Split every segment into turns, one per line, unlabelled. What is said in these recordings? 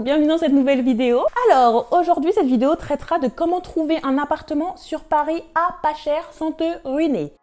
bienvenue dans cette nouvelle vidéo. Alors aujourd'hui cette vidéo traitera de comment trouver un appartement sur Paris à pas cher sans te ruiner.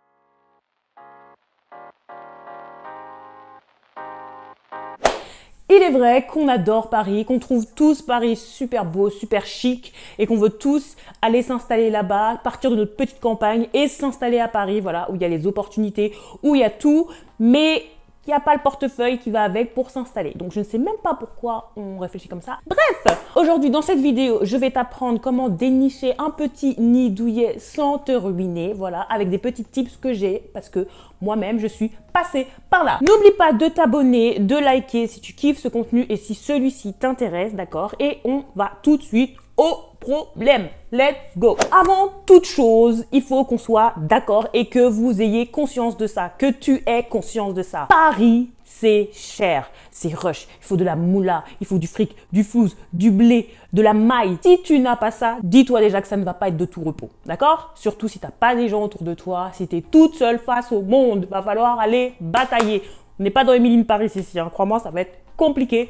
Il est vrai qu'on adore Paris, qu'on trouve tous Paris super beau, super chic et qu'on veut tous aller s'installer là-bas, partir de notre petite campagne et s'installer à Paris, voilà, où il y a les opportunités, où il y a tout, mais il n'y a pas le portefeuille qui va avec pour s'installer. Donc, je ne sais même pas pourquoi on réfléchit comme ça. Bref, aujourd'hui, dans cette vidéo, je vais t'apprendre comment dénicher un petit nid douillet sans te ruiner. Voilà, avec des petits tips que j'ai parce que moi-même, je suis passée par là. N'oublie pas de t'abonner, de liker si tu kiffes ce contenu et si celui-ci t'intéresse, d'accord? Et on va tout de suite au problème. Let's go. Avant toute chose, il faut qu'on soit d'accord et que vous ayez conscience de ça, que tu aies conscience de ça. Paris, c'est cher, c'est rush. Il faut de la moula, il faut du fric, du flouze, du blé, de la maille. Si tu n'as pas ça, dis-toi déjà que ça ne va pas être de tout repos, d'accord? Surtout si tu n'as pas des gens autour de toi, si tu es toute seule face au monde, va falloir aller batailler. On n'est pas dans Emily in Paris ici, hein. Crois-moi, ça va être compliqué.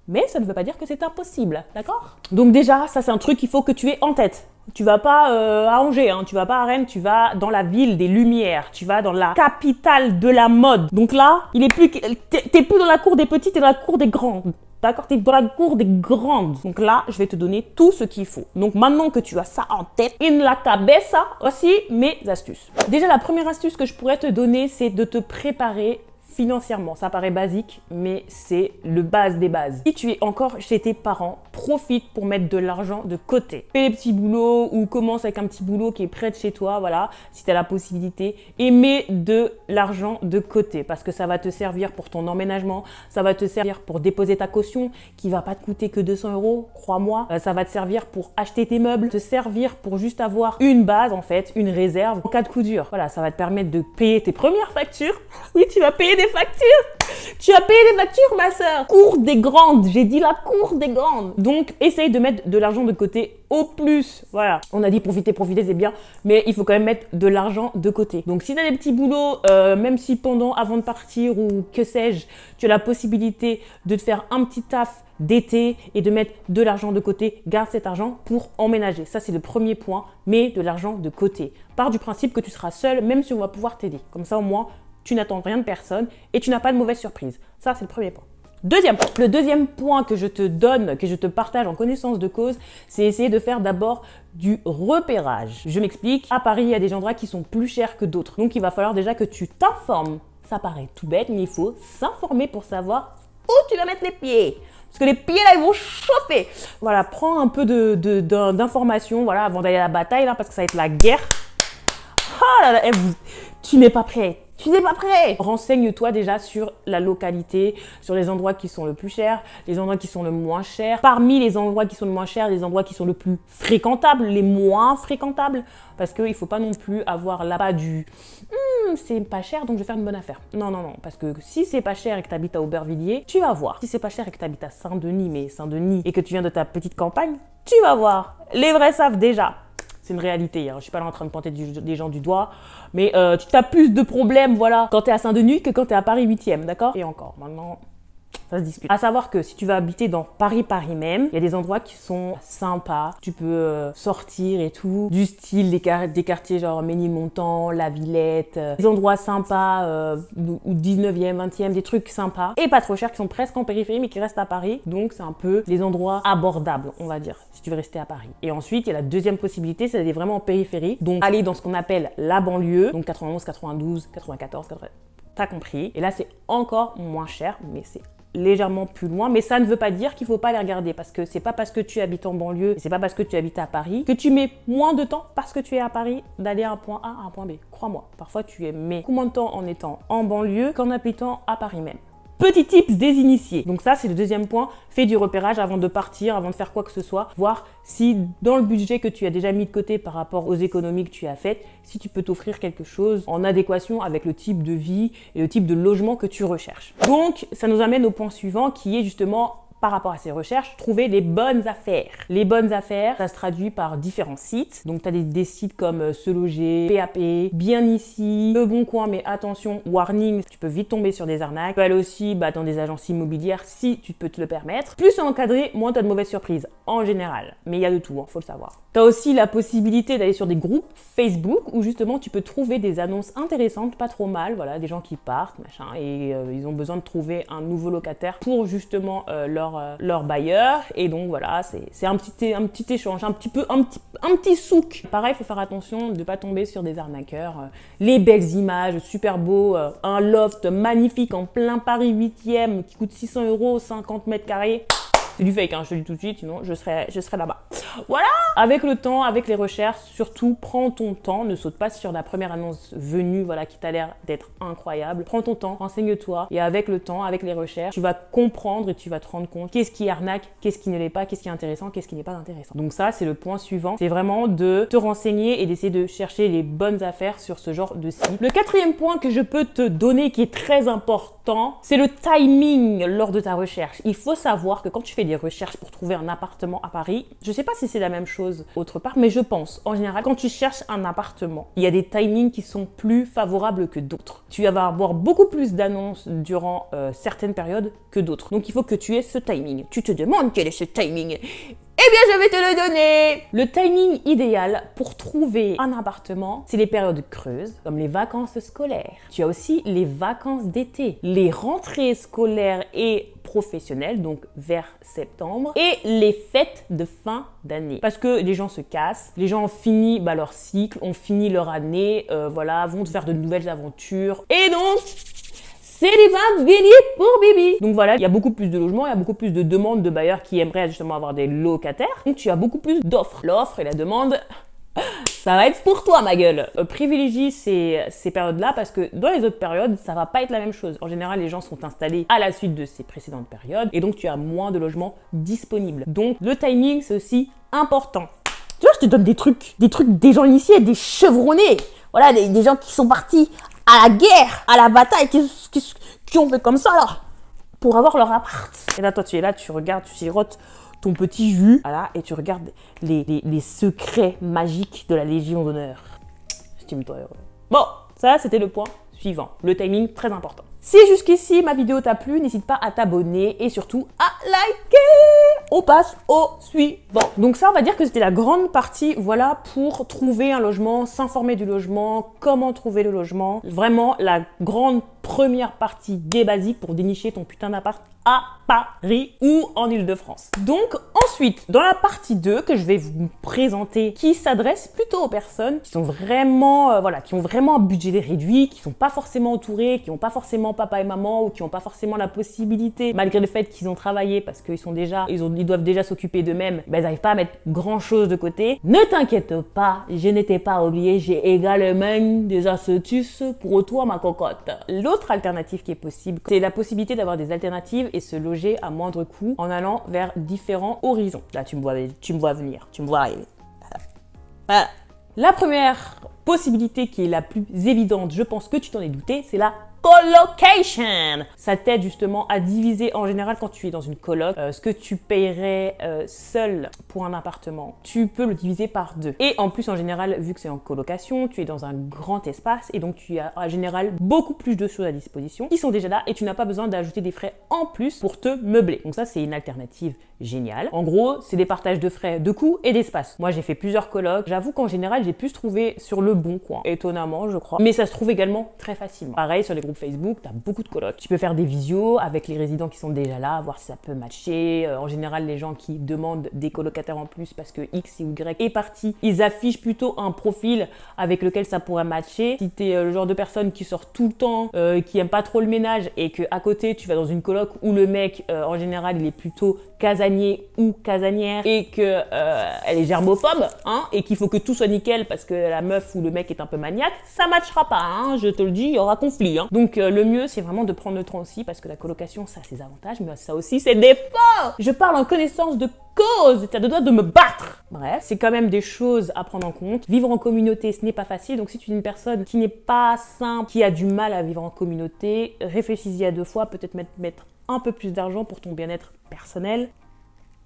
Mais ça ne veut pas dire que c'est impossible, d'accord? Donc déjà, ça c'est un truc qu'il faut que tu aies en tête. Tu vas pas à Angers, hein, tu vas pas à Rennes, tu vas dans la ville des Lumières, tu vas dans la capitale de la mode. Donc là, t'es plus dans la cour des petits, t'es dans la cour des grandes. D'accord? T'es dans la cour des grandes. Donc là, je vais te donner tout ce qu'il faut. Donc maintenant que tu as ça en tête, in la cabeza, aussi mes astuces. Déjà, la première astuce que je pourrais te donner, c'est de te préparer financièrement. Ça paraît basique, mais c'est le base des bases. Si tu es encore chez tes parents, profite pour mettre de l'argent de côté. Fais les petits boulots ou commence avec un petit boulot qui est près de chez toi, voilà, si tu as la possibilité. Et mets de l'argent de côté parce que ça va te servir pour ton emménagement, ça va te servir pour déposer ta caution qui va pas te coûter que 200 €, crois-moi. Ça va te servir pour acheter tes meubles, te servir pour juste avoir une base en fait, une réserve en cas de coup dur. Voilà, ça va te permettre de payer tes premières factures. Oui, tu vas payer des factures. Tu as payé des factures, ma sœur. Cour des grandes. J'ai dit la cour des grandes. Donc, essaye de mettre de l'argent de côté au plus. Voilà. On a dit profiter, c'est bien. Mais il faut quand même mettre de l'argent de côté. Donc, si tu as des petits boulots, même si avant de partir ou que sais-je, tu as la possibilité de te faire un petit taf d'été et de mettre de l'argent de côté, garde cet argent pour emménager. Ça, c'est le premier point. Mets de l'argent de côté. Pars du principe que tu seras seul, même si on va pouvoir t'aider. Comme ça, au moins, tu n'attends rien de personne et tu n'as pas de mauvaise surprise. Ça, c'est le premier point. Deuxième point. Le deuxième point que je te donne, que je te partage en connaissance de cause, c'est essayer de faire d'abord du repérage. Je m'explique. À Paris, il y a des endroits qui sont plus chers que d'autres. Donc, il va falloir déjà que tu t'informes. Ça paraît tout bête, mais il faut s'informer pour savoir où tu vas mettre les pieds. Parce que les pieds, là, ils vont chauffer. Voilà, prends un peu d'informations, voilà, avant d'aller à la bataille, là, parce que ça va être la guerre. Oh là là, tu n'es pas prêt. Tu n'es pas prêt. Renseigne-toi déjà sur la localité, sur les endroits qui sont le plus chers, les endroits qui sont le moins chers. Parmi les endroits qui sont le moins chers, les endroits qui sont le plus fréquentables, les moins fréquentables. Parce qu'il ne faut pas non plus avoir là-bas du c'est pas cher donc je vais faire une bonne affaire. Non, non, non. Parce que si c'est pas cher et que tu habites à Aubervilliers, tu vas voir. Si c'est pas cher et que tu habites à Saint-Denis, mais Saint-Denis et que tu viens de ta petite campagne, tu vas voir. Les vrais savent déjà. C'est une réalité, hein. Je ne suis pas là en train de pointer des gens du doigt, mais tu as plus de problèmes voilà, quand tu es à Saint-Denis que quand tu es à Paris 8e, d'accord? Et encore, maintenant, ça se discute. À savoir que si tu vas habiter dans Paris même, il y a des endroits qui sont sympas. Tu peux sortir et tout. Du style des quartiers genre Ménilmontant, La Villette, des endroits sympas, ou 19e, 20e, des trucs sympas. Et pas trop chers, qui sont presque en périphérie, mais qui restent à Paris. Donc c'est un peu des endroits abordables, on va dire, si tu veux rester à Paris. Et ensuite, il y a la deuxième possibilité, c'est d'aller vraiment en périphérie. Donc aller dans ce qu'on appelle la banlieue. Donc 91, 92, 94, 80. T'as compris. Et là, c'est encore moins cher, mais c'est légèrement plus loin, mais ça ne veut pas dire qu'il faut pas les regarder parce que c'est pas parce que tu habites en banlieue, c'est pas parce que tu habites à Paris que tu mets moins de temps parce que tu es à Paris d'aller à un point A à un point B. Crois-moi, parfois tu mets beaucoup moins de temps en étant en banlieue qu'en habitant à Paris même. Petit tips des initiés. Donc ça, c'est le deuxième point. Fais du repérage avant de partir, avant de faire quoi que ce soit. Voir si dans le budget que tu as déjà mis de côté par rapport aux économies que tu as faites, si tu peux t'offrir quelque chose en adéquation avec le type de vie et le type de logement que tu recherches. Donc, ça nous amène au point suivant qui est justement par rapport à ces recherches, trouver les bonnes affaires. Les bonnes affaires, ça se traduit par différents sites. Donc, tu as des sites comme Se Loger, PAP, Bien Ici, Le Bon Coin, mais attention, warning, tu peux vite tomber sur des arnaques. Tu peux aller aussi dans des agences immobilières si tu peux te le permettre. Plus c'est encadré, moins tu as de mauvaises surprises, en général. Mais il y a de tout, faut le savoir. Tu as aussi la possibilité d'aller sur des groupes Facebook où justement tu peux trouver des annonces intéressantes, pas trop mal, voilà, des gens qui partent, machin, et ils ont besoin de trouver un nouveau locataire pour justement leur bailleur. Et donc voilà, c'est un petit échange, un petit souk. Pareil, il faut faire attention de ne pas tomber sur des arnaqueurs. Les belles images, super beau, un loft magnifique en plein Paris 8e qui coûte 600 €, 50 mètres carrés. C'est du fake, hein, je te le dis tout de suite, sinon je serai là-bas. Voilà! Avec le temps, avec les recherches, surtout, prends ton temps, ne saute pas sur la première annonce venue, voilà, qui t'a l'air d'être incroyable. Prends ton temps, renseigne-toi, et avec le temps, avec les recherches, tu vas comprendre et tu vas te rendre compte qu'est-ce qui arnaque, qu'est-ce qui ne l'est pas, qu'est-ce qui est intéressant, qu'est-ce qui n'est pas intéressant. Donc ça, c'est le point suivant, c'est vraiment de te renseigner et d'essayer de chercher les bonnes affaires sur ce genre de site. Le quatrième point que je peux te donner, qui est très important, c'est le timing lors de ta recherche. Il faut savoir que quand tu fais des recherches pour trouver un appartement à Paris, je sais pas si c'est la même chose autre part, mais je pense, en général, quand tu cherches un appartement, il y a des timings qui sont plus favorables que d'autres. Tu vas avoir beaucoup plus d'annonces durant certaines périodes que d'autres. Donc, il faut que tu aies ce timing. Tu te demandes quel est ce timing? Eh bien, je vais te le donner! Le timing idéal pour trouver un appartement, c'est les périodes creuses, comme les vacances scolaires. Tu as aussi les vacances d'été, les rentrées scolaires et professionnelles, donc vers septembre, et les fêtes de fin d'année. Parce que les gens se cassent, les gens ont fini leur cycle, ont fini leur année, voilà, vont faire de nouvelles aventures. Et donc, c'est les ventes bénies pour Bibi. Donc voilà, il y a beaucoup plus de logements, il y a beaucoup plus de demandes de bailleurs qui aimeraient justement avoir des locataires. Donc tu as beaucoup plus d'offres. L'offre et la demande, ça va être pour toi, ma gueule. Privilégie ces périodes-là parce que dans les autres périodes, ça va pas être la même chose. En général, les gens sont installés à la suite de ces précédentes périodes et donc tu as moins de logements disponibles. Donc le timing, c'est aussi important. Tu vois, je te donne des trucs des gens initiés, des chevronnés. Voilà, des gens qui sont partis à la guerre, à la bataille, qui ont fait comme ça, là, pour avoir leur appart. Et là, toi, tu es là, tu regardes, tu sirotes ton petit jus, voilà, et tu regardes les secrets magiques de la Légion d'honneur. Estime-toi heureux. Bon, ça, c'était le point suivant. Le timing, très important. Si jusqu'ici ma vidéo t'a plu, n'hésite pas à t'abonner et surtout à liker. On passe au suivant. Donc ça, on va dire que c'était la grande partie, voilà, pour trouver un logement, s'informer du logement, comment trouver le logement. Vraiment la grande première partie des basiques pour dénicher ton putain d'appart à Paris ou en Ile-de-France. Donc ensuite, dans la partie 2 que je vais vous présenter, qui s'adresse plutôt aux personnes qui sont vraiment, voilà, qui ont vraiment un budget réduit, qui sont pas forcément entourés, qui n'ont pas forcément papa et maman ou qui n'ont pas forcément la possibilité, malgré le fait qu'ils ont travaillé parce qu'ils sont déjà, ils doivent déjà s'occuper d'eux-mêmes, ben ils n'arrivent pas à mettre grand chose de côté. Ne t'inquiète pas, je n'étais pas oubliée, j'ai également des astuces pour toi, ma cocotte. L'autre alternative qui est possible, c'est la possibilité d'avoir des alternatives et se loger à moindre coût en allant vers différents horizons. Là, tu me vois venir, tu me vois arriver. Voilà. La première possibilité qui est la plus évidente, je pense que tu t'en es douté, c'est la colocation. Ça t'aide justement à diviser, en général quand tu es dans une coloc, ce que tu paierais seul pour un appartement, tu peux le diviser par 2. Et en plus, en général, vu que c'est en colocation, tu es dans un grand espace et donc tu as en général beaucoup plus de choses à disposition qui sont déjà là et tu n'as pas besoin d'ajouter des frais en plus pour te meubler. Donc ça, c'est une alternative géniale. En gros, c'est des partages de frais, de coûts et d'espace. Moi, j'ai fait plusieurs colocs. J'avoue qu'en général, j'ai pu se trouver sur Le Bon Coin, étonnamment, je crois. Mais ça se trouve également très facilement. Pareil, sur les groupes Facebook, tu as beaucoup de colocs. Tu peux faire des visios avec les résidents qui sont déjà là, voir si ça peut matcher. En général, les gens qui demandent des colocataires en plus parce que X ou Y est parti, ils affichent plutôt un profil avec lequel ça pourrait matcher. Si tu es le genre de personne qui sort tout le temps, qui aime pas trop le ménage et que à côté, tu vas dans une coloc où le mec, en général, il est plutôt casanier ou casanière et que elle est germophobe, hein, et qu'il faut que tout soit nickel parce que la meuf ou le mec est un peu maniaque, ça matchera pas, hein, je te le dis, il y aura conflit, hein. Donc le mieux c'est vraiment de prendre le temps aussi parce que la colocation ça a ses avantages mais ça aussi c'est des défauts. Je parle en connaissance de cause, t'as le droit de me battre. Bref, c'est quand même des choses à prendre en compte. Vivre en communauté, ce n'est pas facile. Donc si tu es une personne qui n'est pas simple, qui a du mal à vivre en communauté, réfléchis-y à 2 fois, peut-être mettre un peu plus d'argent pour ton bien-être personnel.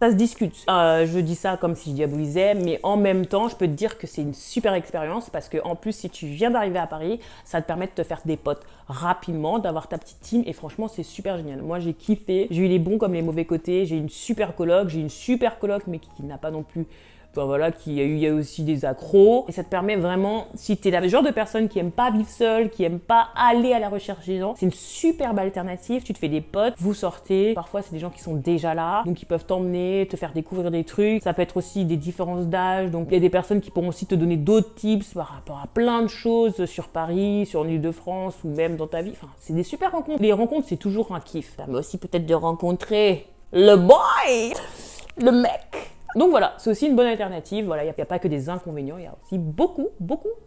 Ça se discute. Je dis ça comme si je diabolisais, mais en même temps, je peux te dire que c'est une super expérience parce que en plus, si tu viens d'arriver à Paris, ça te permet de te faire des potes rapidement, d'avoir ta petite team et franchement, c'est super génial. Moi, j'ai kiffé. J'ai eu les bons comme les mauvais côtés. J'ai une super coloc. J'ai une super coloc, mais qui n'a pas non plus... Enfin, voilà, il y a aussi des accros. Et ça te permet vraiment, si tu es le genre de personne qui aime pas vivre seule, qui aime pas aller à la recherche des gens, c'est une superbe alternative. Tu te fais des potes, vous sortez. Parfois, c'est des gens qui sont déjà là, donc ils peuvent t'emmener, te faire découvrir des trucs. Ça peut être aussi des différences d'âge. Donc, il y a des personnes qui pourront aussi te donner d'autres tips par rapport à plein de choses sur Paris, sur l'Île-de-France ou même dans ta vie. Enfin, c'est des super rencontres. Les rencontres, c'est toujours un kiff. Ça permet aussi peut-être de rencontrer le boy, le mec. Donc voilà, c'est aussi une bonne alternative. Voilà, il n'y a pas que des inconvénients, il y a aussi beaucoup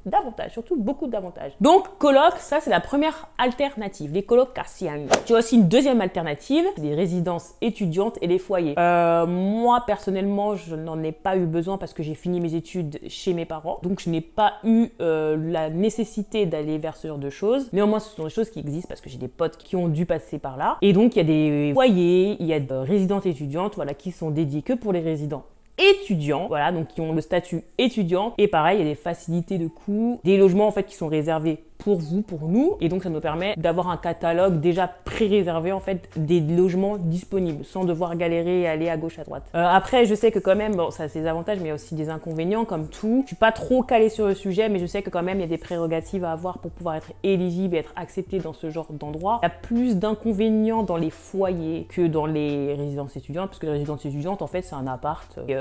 d'avantages, surtout beaucoup d'avantages. Donc coloc, ça c'est la première alternative, les colocations. Tu as aussi une deuxième alternative, les résidences étudiantes et les foyers. Moi personnellement, je n'en ai pas eu besoin parce que j'ai fini mes études chez mes parents, donc je n'ai pas eu la nécessité d'aller vers ce genre de choses. Néanmoins, ce sont des choses qui existent parce que j'ai des potes qui ont dû passer par là. Et donc il y a des foyers, il y a des résidences étudiantes, voilà, qui sont dédiées que pour les résidents étudiants, voilà, donc qui ont le statut étudiant. Et pareil, il y a des facilités de coût, des logements en fait qui sont réservés pour vous, pour nous, et donc ça nous permet d'avoir un catalogue déjà pré-réservé en fait des logements disponibles sans devoir galérer et aller à gauche à droite. Après, je sais que quand même, bon, ça a ses avantages, mais il y a aussi des inconvénients comme tout. Je suis pas trop calée sur le sujet, mais je sais que quand même il y a des prérogatives à avoir pour pouvoir être éligible et être accepté dans ce genre d'endroit. Il y a plus d'inconvénients dans les foyers que dans les résidences étudiantes, parce que les résidences étudiantes, en fait, c'est un appart, et,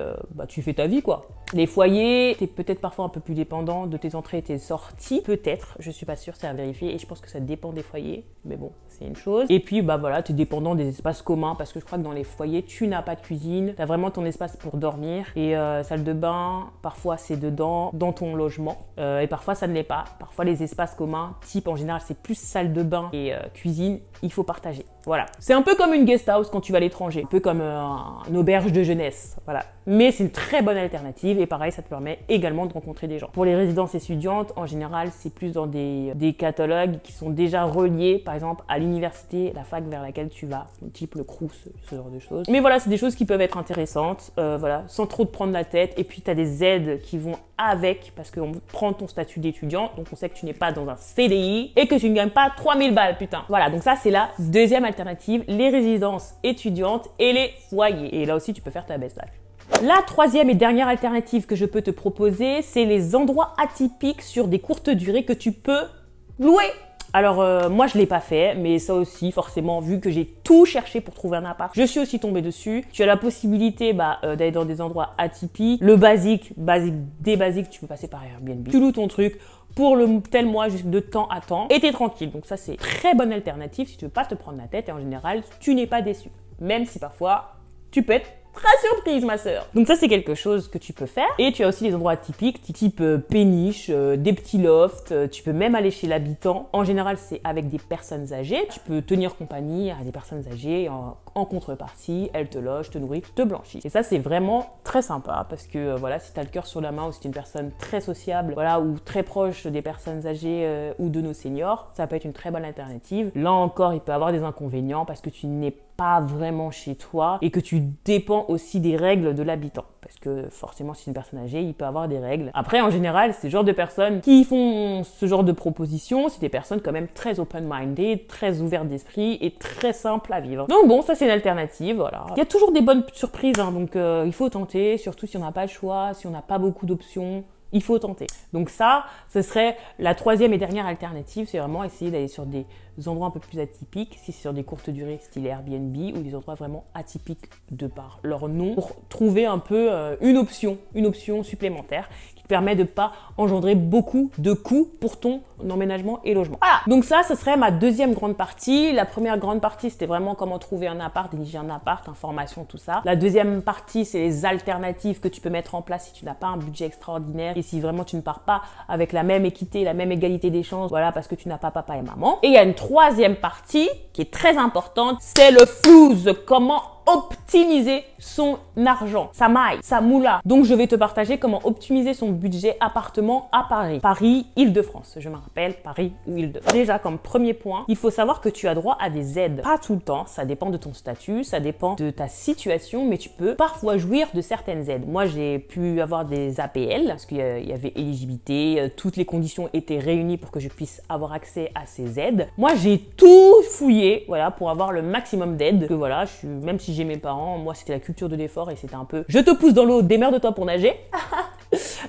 tu fais ta vie quoi. Les foyers, t'es peut-être parfois un peu plus dépendant de tes entrées et tes sorties, peut-être, je suis pas sûre, c'est à vérifier, et je pense que ça dépend des foyers, mais bon, c'est une chose. Et puis, bah voilà, t'es dépendant des espaces communs, parce que je crois que dans les foyers, tu n'as pas de cuisine, t'as vraiment ton espace pour dormir, et salle de bain, parfois c'est dedans, dans ton logement, et parfois ça ne l'est pas. Parfois les espaces communs, type en général, c'est plus salle de bain et cuisine, il faut partager. Voilà. C'est un peu comme une guest house quand tu vas à l'étranger, un peu comme une auberge de jeunesse, voilà. Mais c'est une très bonne alternative et pareil, ça te permet également de rencontrer des gens. Pour les résidences étudiantes, en général, c'est plus dans des catalogues qui sont déjà reliés, par exemple, à l'université, la fac vers laquelle tu vas, type le Crous, ce genre de choses. Mais voilà, c'est des choses qui peuvent être intéressantes, voilà, sans trop te prendre la tête. Et puis, tu as des aides qui vont avec, parce qu'on prend ton statut d'étudiant, donc on sait que tu n'es pas dans un CDI et que tu ne gagnes pas 3000 balles, putain. Voilà, donc ça, c'est la deuxième alternative, les résidences étudiantes et les foyers. Et là aussi, tu peux faire ta best life. La troisième et dernière alternative que je peux te proposer, c'est les endroits atypiques sur des courtes durées que tu peux louer. Alors moi je l'ai pas fait, mais ça aussi forcément vu que j'ai tout cherché pour trouver un appart, je suis aussi tombée dessus. Tu as la possibilité d'aller dans des endroits atypiques. Le basique des basiques, tu peux passer par Airbnb. Tu loues ton truc pour le tel mois juste de temps à temps et t'es tranquille. Donc ça c'est très bonne alternative si tu veux pas te prendre la tête et en général tu n'es pas déçu. Même si parfois tu peux être très surprise, ma sœur. Donc ça, c'est quelque chose que tu peux faire. Et tu as aussi des endroits typiques, type péniche, des petits lofts. Tu peux même aller chez l'habitant. En général, c'est avec des personnes âgées. Tu peux tenir compagnie à des personnes âgées. En contrepartie, elles te logent, te nourrissent, te blanchissent. Et ça, c'est vraiment très sympa parce que voilà, si tu as le cœur sur la main ou si tu es une personne très sociable, voilà, ou très proche des personnes âgées ou de nos seniors, ça peut être une très bonne alternative. Là encore, il peut y avoir des inconvénients parce que tu n'es pas vraiment chez toi et que tu dépends aussi des règles de l'habitant. Parce que forcément, si c'est une personne âgée, il peut avoir des règles. Après, en général, c'est le genre de personnes qui font ce genre de propositions. C'est des personnes quand même très open-minded, très ouvertes d'esprit et très simples à vivre. Donc bon, ça c'est une alternative, voilà. Il y a toujours des bonnes surprises, hein, donc il faut tenter, surtout si on n'a pas le choix, si on n'a pas beaucoup d'options. Il faut tenter. Donc ça, ce serait la troisième et dernière alternative, c'est vraiment essayer d'aller sur des endroits un peu plus atypiques, si c'est sur des courtes durées style Airbnb ou des endroits vraiment atypiques de par leur nom, pour trouver un peu une option supplémentaire qui te permet de pas engendrer beaucoup de coûts pour ton emménagement et logement. Voilà, donc ça, ce serait ma deuxième grande partie. La première grande partie, c'était vraiment comment trouver un appart, dénicher un appart, information, tout ça. La deuxième partie, c'est les alternatives que tu peux mettre en place si tu n'as pas un budget extraordinaire et si vraiment tu ne pars pas avec la même équité, la même égalité des chances, voilà, parce que tu n'as pas papa et maman. Et il y a une troisième partie qui est très importante, c'est le flouze. Comment optimiser son argent, sa maille, sa moula. Donc je vais te partager comment optimiser son budget appartement à Paris. Paris, Île-de-France, je me rappelle, Paris ou Île-de-France. Déjà, comme premier point, il faut savoir que tu as droit à des aides. Pas tout le temps, ça dépend de ton statut, ça dépend de ta situation, mais tu peux parfois jouir de certaines aides. Moi, j'ai pu avoir des APL, parce qu'il y avait éligibilité, toutes les conditions étaient réunies pour que je puisse avoir accès à ces aides. Moi, j'ai tout fouillé, voilà, pour avoir le maximum d'aides. Que voilà, même si j'ai mes parents, moi, c'était la culture de l'effort et c'était un peu, je te pousse dans l'eau, démerde-toi pour nager.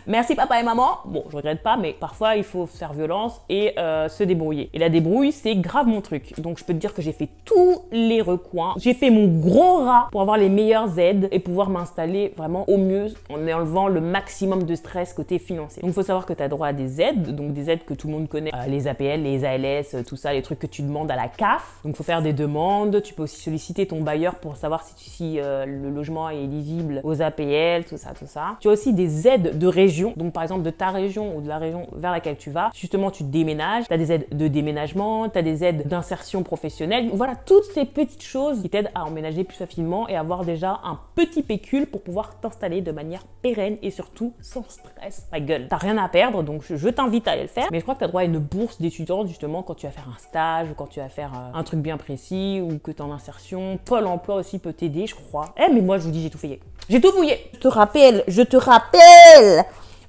Merci papa et maman. Bon, je regrette pas, mais parfois il faut faire violence et se débrouiller. Et la débrouille, c'est grave mon truc. Donc je peux te dire que j'ai fait tous les recoins. J'ai fait mon gros rat pour avoir les meilleures aides et pouvoir m'installer vraiment au mieux en enlevant le maximum de stress côté financier. Donc il faut savoir que tu as droit à des aides, donc des aides que tout le monde connaît, les APL, les ALS, tout ça, les trucs que tu demandes à la CAF. Donc il faut faire des demandes. Tu peux aussi solliciter ton bailleur pour savoir si le logement est éligible aux APL, tout ça, tout ça. Tu as aussi des aides de région, donc par exemple de ta région ou de la région vers laquelle tu vas, justement tu déménages, tu as des aides de déménagement, tu as des aides d'insertion professionnelle, voilà toutes ces petites choses qui t'aident à emménager plus facilement et avoir déjà un petit pécule pour pouvoir t'installer de manière pérenne et surtout sans stress. Ma gueule, t'as rien à perdre, donc je t'invite à aller le faire, mais je crois que tu as droit à une bourse d'étudiante justement quand tu vas faire un stage ou quand tu vas faire un truc bien précis ou que tu es en insertion. Pôle emploi aussi peut t'aider, je crois. Eh mais moi je vous dis, j'ai tout fouillé. J'ai tout fouillé. Je te rappelle.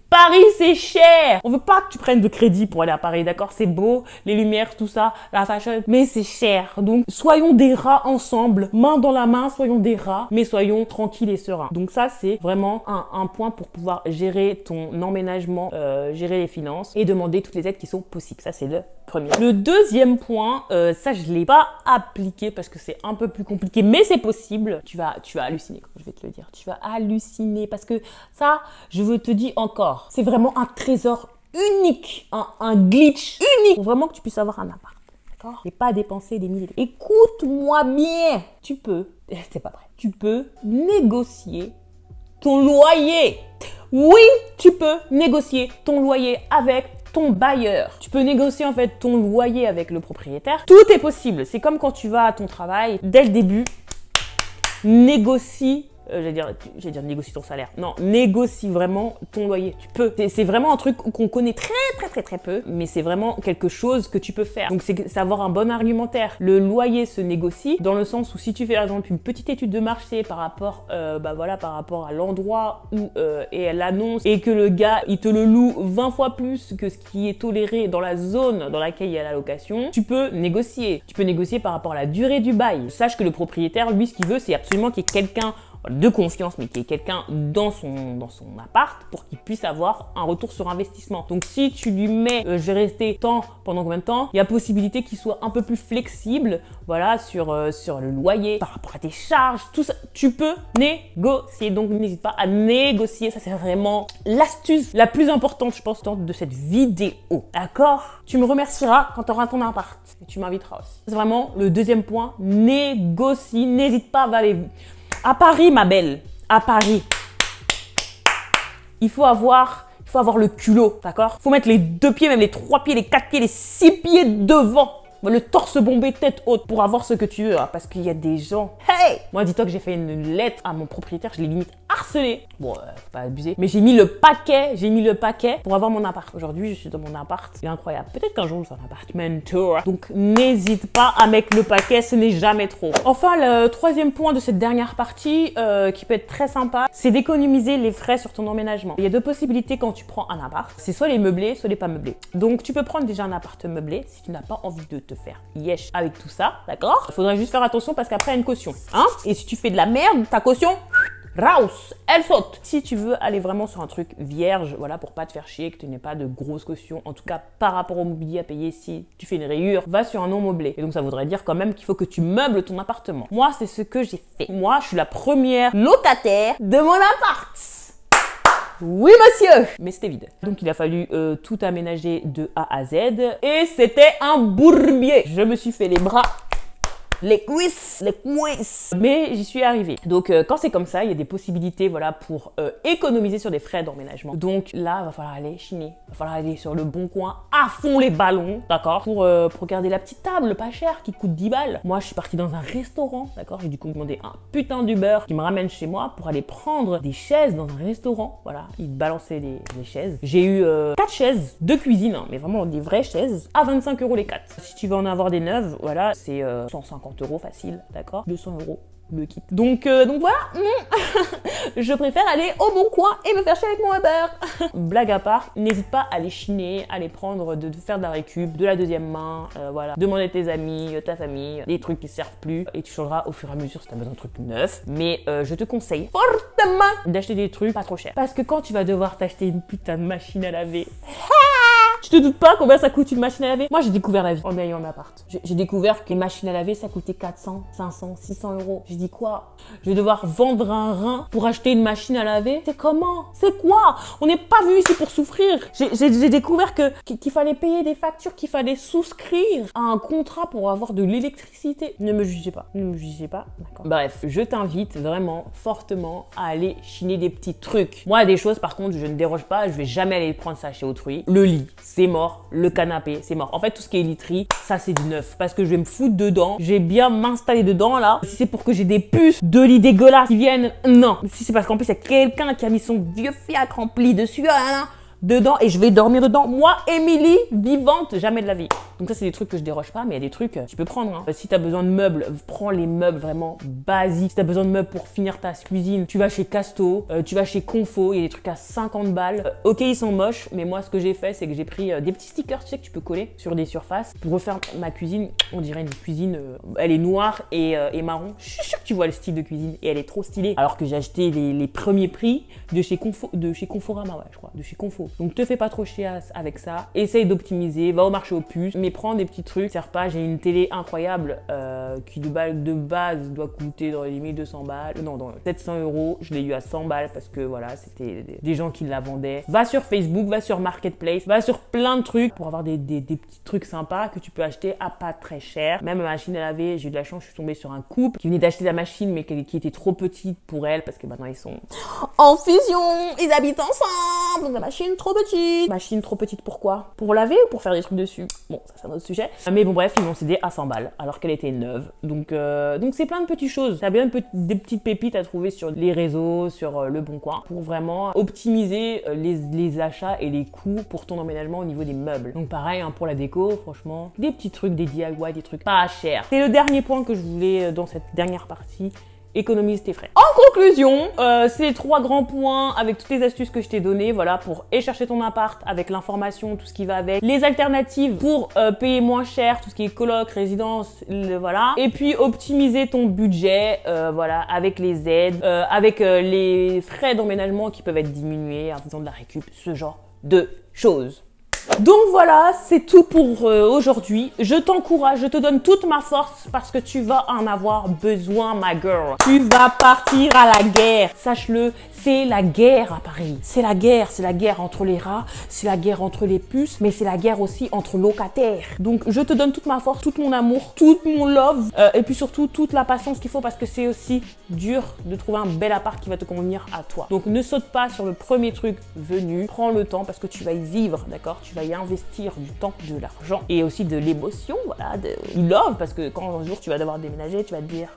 Paris, c'est cher. On veut pas que tu prennes de crédit pour aller à Paris, d'accord? C'est beau, les lumières, tout ça, la fashion, mais c'est cher. Donc, soyons des rats ensemble, main dans la main, soyons des rats, mais soyons tranquilles et sereins. Donc ça, c'est vraiment un point pour pouvoir gérer ton emménagement, gérer les finances et demander toutes les aides qui sont possibles. Ça, c'est le premier. Le deuxième point, ça, je l'ai pas appliqué parce que c'est un peu plus compliqué, mais c'est possible. Tu vas halluciner quand je vais te le dire. Tu vas halluciner parce que ça, je veux te dire encore. C'est vraiment un trésor unique, un glitch unique pour vraiment que tu puisses avoir un appart, d'accord? Et pas dépenser des milliers. Écoute-moi bien, c'est pas vrai, tu peux négocier ton loyer. Oui, tu peux négocier ton loyer avec ton bailleur. Tu peux négocier en fait ton loyer avec le propriétaire. Tout est possible. C'est comme quand tu vas à ton travail, dès le début, négocie. J'allais dire négocie ton salaire. Non, négocie vraiment ton loyer. Tu peux. C'est vraiment un truc qu'on connaît très peu, mais c'est vraiment quelque chose que tu peux faire. Donc c'est avoir un bon argumentaire. Le loyer se négocie dans le sens où si tu fais par exemple une petite étude de marché par rapport, par rapport à l'endroit où est l'annonce et que le gars il te le loue 20 fois plus que ce qui est toléré dans la zone dans laquelle il y a la location, tu peux négocier. Tu peux négocier par rapport à la durée du bail. Sache que le propriétaire, lui, ce qu'il veut, c'est absolument qu'il y ait quelqu'un de confiance, mais qui est quelqu'un dans son appart pour qu'il puisse avoir un retour sur investissement. Donc si tu lui mets, je vais rester pendant combien de temps, il y a possibilité qu'il soit un peu plus flexible, voilà, sur le loyer, par rapport à tes charges, tout ça, tu peux négocier. Donc n'hésite pas à négocier, ça c'est vraiment l'astuce la plus importante, je pense, de cette vidéo. D'accord? Tu me remercieras quand tu auras ton appart et tu m'inviteras aussi. C'est vraiment le deuxième point, négocie, n'hésite pas à aller à Paris, ma belle, à Paris, il faut avoir le culot, d'accord? Il faut mettre les 2 pieds, même les 3 pieds, les 4 pieds, les 6 pieds devant. Le torse bombé, tête haute pour avoir ce que tu veux, hein, parce qu'il y a des gens. Hey! Moi, dis-toi que j'ai fait une lettre à mon propriétaire, je l'ai limite harcelé. Bon, faut pas abuser, mais j'ai mis le paquet pour avoir mon appart. Aujourd'hui, je suis dans mon appart, c'est incroyable. Peut-être qu'un jour, je ferai un appartement tour. Donc, n'hésite pas à mettre le paquet, ce n'est jamais trop. Enfin, le troisième point de cette dernière partie, qui peut être très sympa, c'est d'économiser les frais sur ton emménagement. Il y a 2 possibilités quand tu prends un appart, c'est soit les meublés, soit les pas meublés. Donc, tu peux prendre déjà un appart meublé si tu n'as pas envie de te faire yesh avec tout ça, d'accord? Il faudrait juste faire attention parce qu'après il y a une caution, hein? Et si tu fais de la merde, ta caution, raus, elle saute. Si tu veux aller vraiment sur un truc vierge, voilà, pour pas te faire chier, que tu n'aies pas de grosse caution, en tout cas par rapport au mobilier à payer, si tu fais une rayure, va sur un non meublé. Et donc ça voudrait dire quand même qu'il faut que tu meubles ton appartement. Moi, c'est ce que j'ai fait. Moi, je suis la première locataire de mon appart. Oui, monsieur! Mais c'était vide. Donc, il a fallu tout aménager de A à Z. Et c'était un bourbier. Je me suis fait les bras les cuisses, mais j'y suis arrivée. Donc quand c'est comme ça, il y a des possibilités, voilà, pour économiser sur des frais d'emménagement. Donc là, il va falloir aller chiner, il va falloir aller sur le bon coin à fond les ballons, d'accord, pour regarder la petite table pas chère qui coûte 10 balles. Moi, je suis partie dans un restaurant, d'accord, j'ai du coup demandé un putain d'Uber qui me ramène chez moi pour aller prendre des chaises dans un restaurant. Voilà, ils balançaient les chaises. J'ai eu 4 chaises de cuisine, hein, mais vraiment des vraies chaises, à 25 € les 4. Si tu veux en avoir des neuves, voilà, c'est 150 € facile, d'accord, 200 € le kit. Donc voilà, je préfère aller au bon coin et me faire chier avec mon Uber. Blague à part, n'hésite pas à aller chiner, à aller prendre, de faire de la récup, de la deuxième main, voilà. Demander à tes amis, ta famille, des trucs qui servent plus, et tu changeras au fur et à mesure si tu as besoin de trucs neufs. Mais je te conseille fortement d'acheter des trucs pas trop chers. Parce que quand tu vas devoir t'acheter une putain de machine à laver, tu te doutes pas combien ça coûte une machine à laver? Moi, j'ai découvert la vie en ayant un appart. J'ai découvert qu'une machine à laver, ça coûtait 400, 500, 600 €. J'ai dit quoi? Je vais devoir vendre un rein pour acheter une machine à laver? C'est comment? C'est quoi? On n'est pas venu ici pour souffrir. J'ai découvert qu'il fallait payer des factures, qu'il fallait souscrire à un contrat pour avoir de l'électricité. Ne me jugez pas. Ne me jugez pas. D'accord. Bref, je t'invite vraiment fortement à aller chiner des petits trucs. Moi, des choses, par contre, je ne déroge pas. Je vais jamais aller prendre ça chez autrui. Le lit, c'est mort. Le canapé, c'est mort. En fait, tout ce qui est literie, ça, c'est du neuf. Parce que je vais me foutre dedans. Je vais bien m'installer dedans, là. Si c'est pour que j'ai des puces de lit dégueulasses qui viennent, non. Si c'est parce qu'en plus, il y a quelqu'un qui a mis son vieux fiacre rempli de sueur, là, dedans, et je vais dormir dedans. Moi, Émilie, vivante, jamais de la vie. Donc ça, c'est des trucs que je déroge pas, mais il y a des trucs, tu peux prendre. Hein. Si tu as besoin de meubles, prends les meubles vraiment basiques. Si tu as besoin de meubles pour finir ta cuisine, tu vas chez Casto, tu vas chez Confo, il y a des trucs à 50 balles. Ok, ils sont moches, mais moi, ce que j'ai fait, c'est que j'ai pris des petits stickers, tu sais, que tu peux coller sur des surfaces pour refaire ma cuisine. On dirait une cuisine, elle est noire et marron. Je suis sûre que tu vois le style de cuisine et elle est trop stylée. Alors que j'ai acheté les premiers prix de chez Conforama, ouais, je crois, de chez Confo. Donc te fais pas trop chier avec ça, essaye d'optimiser, va au marché aux puces, mais prends des petits trucs, sert pas. J'ai une télé incroyable qui de base doit coûter dans les 1200 balles, non, dans 700 €, je l'ai eu à 100 balles parce que voilà, c'était des gens qui la vendaient. Va sur Facebook, va sur Marketplace, va sur plein de trucs pour avoir des petits trucs sympas que tu peux acheter à pas très cher. Même ma machine à laver, j'ai eu de la chance, je suis tombée sur un couple qui venait d'acheter la machine mais qui était trop petite pour elle parce que maintenant ils sont en fusion, ils habitent ensemble, donc la machine trop petite. Machine trop petite pourquoi? Pour laver ou pour faire des trucs dessus? Bon, ça c'est un autre sujet. Mais bon bref, ils m'ont cédé à 100 balles alors qu'elle était neuve. Donc c'est plein de petites choses. T'as bien des petites pépites à trouver sur les réseaux, sur le bon coin pour vraiment optimiser les achats et les coûts pour ton emménagement au niveau des meubles. Donc pareil, hein, pour la déco, franchement, des petits trucs, des DIY, des trucs pas chers. C'est le dernier point que je voulais dans cette dernière partie. Économise tes frais. En conclusion, c'est les 3 grands points avec toutes les astuces que je t'ai données, voilà, pour chercher ton appart avec l'information, tout ce qui va avec, les alternatives pour payer moins cher, tout ce qui est coloc, résidence, voilà, et puis optimiser ton budget, voilà, avec les aides, avec les frais d'emménagement qui peuvent être diminués en faisant de la récup, ce genre de choses. Donc voilà, c'est tout pour aujourd'hui. Je t'encourage, je te donne toute ma force parce que tu vas en avoir besoin, ma girl. Tu vas partir à la guerre. Sache-le, c'est la guerre à Paris. C'est la guerre entre les rats, c'est la guerre entre les puces, mais c'est la guerre aussi entre locataires. Donc je te donne toute ma force, tout mon amour, tout mon love et puis surtout toute la patience qu'il faut parce que c'est aussi dur de trouver un bel appart qui va te convenir à toi. Donc ne saute pas sur le premier truc venu, prends le temps parce que tu vas y vivre, d'accord? Tu vas y investir du temps, de l'argent et aussi de l'émotion, voilà, du love, parce que quand un jour tu vas devoir déménager, tu vas te dire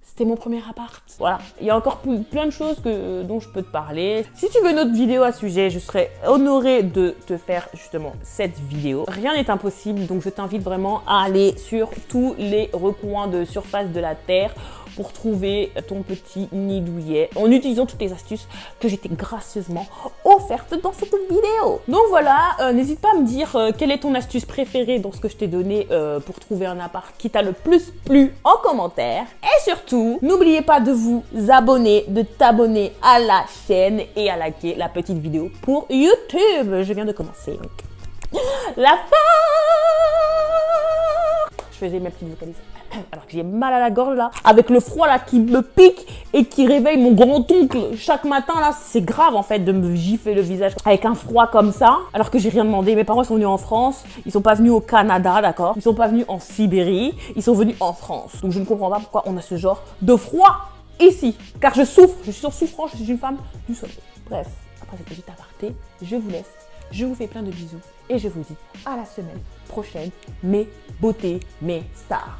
c'était mon premier appart. Voilà, il y a encore plein de choses dont je peux te parler. Si tu veux une autre vidéo à ce sujet, je serais honorée de te faire justement cette vidéo. Rien n'est impossible, donc je t'invite vraiment à aller sur tous les recoins de surface de la Terre pour trouver ton petit nid douillet en utilisant toutes les astuces que j'ai gracieusement offertes dans cette vidéo. Donc voilà, n'hésite pas à me dire quelle est ton astuce préférée dans ce que je t'ai donné pour trouver un appart qui t'a le plus plu en commentaire. Et surtout, n'oubliez pas de vous abonner, de t'abonner à la chaîne et à liker la petite vidéo pour YouTube. Je viens de commencer. Donc. La fin. Je faisais ma petite vocalisation. alors que j'ai mal à la gorge là, avec le froid là qui me pique et qui réveille mon grand-oncle chaque matin là, c'est grave en fait de me gifler le visage avec un froid comme ça, alors que j'ai rien demandé. Mes parents sont venus en France, ils sont pas venus au Canada, d'accord? Ils sont pas venus en Sibérie, ils sont venus en France. Donc je ne comprends pas pourquoi on a ce genre de froid ici, car je souffre, je suis en souffrance, je suis une femme du soleil. Bref, après cette petite aparté, je vous laisse, je vous fais plein de bisous et je vous dis à la semaine prochaine, mes beautés, mes stars.